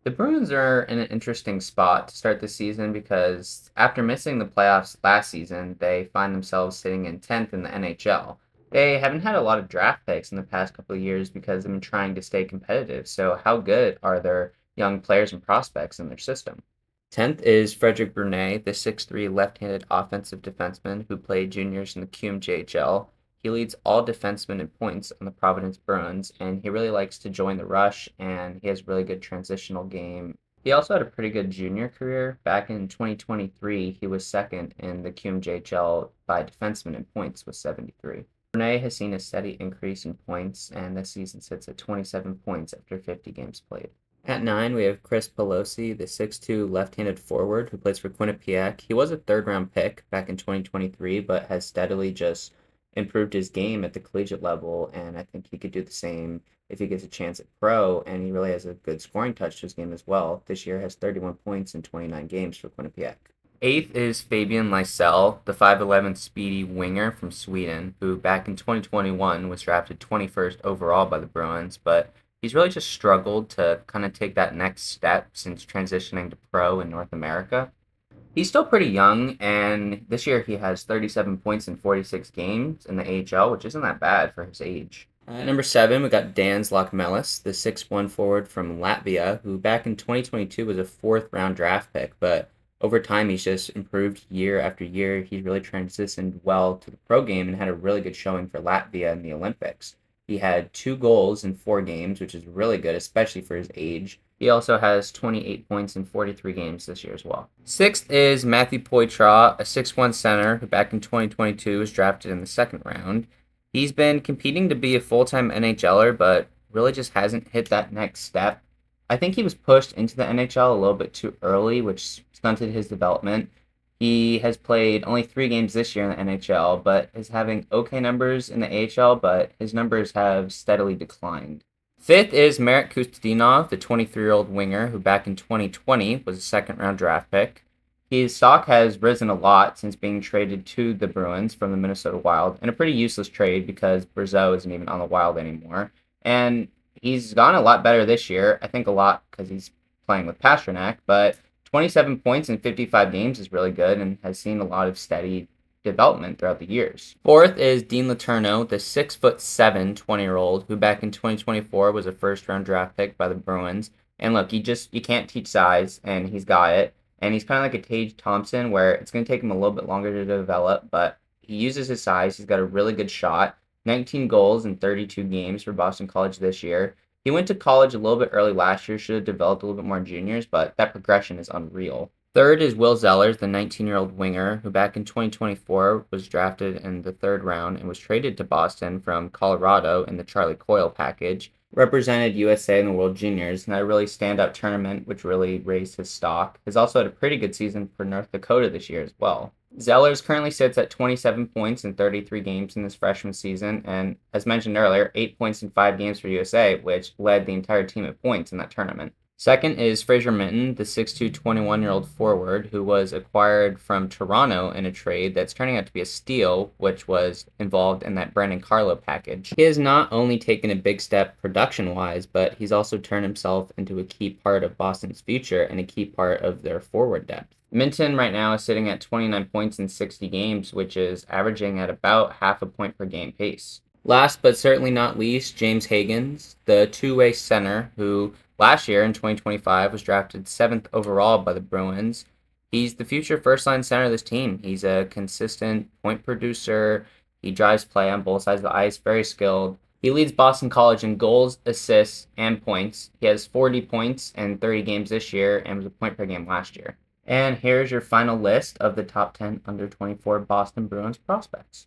The Bruins are in an interesting spot to start the season because after missing the playoffs last season, they find themselves sitting in 10th in the NHL. They haven't had a lot of draft picks in the past couple of years because they've been trying to stay competitive. So, how good are their young players and prospects in their system? 10th is Frederick Brunet, the 6'3 left-handed offensive defenseman who played juniors in the QMJHL. He leads all defensemen in points on the Providence Bruins, and he really likes to join the rush, and he has really good transitional game. He also had a pretty good junior career. Back in 2023, he was second in the QMJHL by defensemen in points with 73. Brunet has seen a steady increase in points, and this season sits at 27 points after 50 games played. At 9, we have Chris Pelosi, the 6'2 left-handed forward who plays for Quinnipiac. He was a third-round pick back in 2023, but has steadily just improved his game at the collegiate level, and I think he could do the same if he gets a chance at pro, and he really has a good scoring touch to his game as well. This year has 31 points in 29 games for Quinnipiac. Eighth is Fabian Lysell, the 5'11 speedy winger from Sweden, who back in 2021 was drafted 21st overall by the Bruins, but he's really just struggled to kind of take that next step since transitioning to pro in North America. He's still pretty young, and this year he has 37 points in 46 games in the AHL, which isn't that bad for his age. At number 7, we got Dans Lokmelis, the 6'1 forward from Latvia, who back in 2022 was a fourth round draft pick, but over time he's just improved year after year. He's really transitioned well to the pro game and had a really good showing for Latvia in the Olympics. He had 2 goals in 4 games, which is really good, especially for his age. He also has 28 points in 43 games this year as well. Sixth is Matthew Poitras, a 6'1 center who back in 2022 was drafted in the second round. He's been competing to be a full-time NHLer, but really just hasn't hit that next step. I think he was pushed into the NHL a little bit too early, which stunted his development. He has played only 3 games this year in the NHL, but is having okay numbers in the AHL, but his numbers have steadily declined. Fifth is Marek Kustadinov, the 23-year-old winger who back in 2020 was a second-round draft pick. His stock has risen a lot since being traded to the Bruins from the Minnesota Wild, in a pretty useless trade because Brazeau isn't even on the Wild anymore. And he's gone a lot better this year. I think a lot because he's playing with Pastrnak, but 27 points in 55 games is really good and has seen a lot of steady development throughout the years. Fourth is Dean Letourneau, the 6'7" 20-year-old who back in 2024 was a first-round draft pick by the Bruins. And look, you can't teach size, and he's got it. And he's kind of like a Tage Thompson, where it's going to take him a little bit longer to develop, but he uses his size. He's got a really good shot. 19 goals in 32 games for Boston College this year. He went to college a little bit early last year, should have developed a little bit more in juniors, but that progression is unreal. Third is Will Zellers, the 19-year-old winger, who back in 2024 was drafted in the third round and was traded to Boston from Colorado in the Charlie Coyle package. Represented USA in the World Juniors and had a really standout tournament, which really raised his stock. Has also had a pretty good season for North Dakota this year as well. Zellers currently sits at 27 points in 33 games in his freshman season, and as mentioned earlier, 8 points in 5 games for USA, which led the entire team at points in that tournament. Second is Fraser Minton, the 6'2", 21-year-old forward who was acquired from Toronto in a trade that's turning out to be a steal, which was involved in that Brandon Carlo package. He has not only taken a big step production-wise, but he's also turned himself into a key part of Boston's future and a key part of their forward depth. Minton right now is sitting at 29 points in 60 games, which is averaging at about half a point per game pace. Last but certainly not least, James Higgins, the two-way center who last year in 2025 was drafted 7th overall by the Bruins. He's the future first-line center of this team. He's a consistent point producer. He drives play on both sides of the ice, very skilled. He leads Boston College in goals, assists, and points. He has 40 points in 30 games this year and was a point per game last year. And here's your final list of the top 10 under 24 Boston Bruins prospects.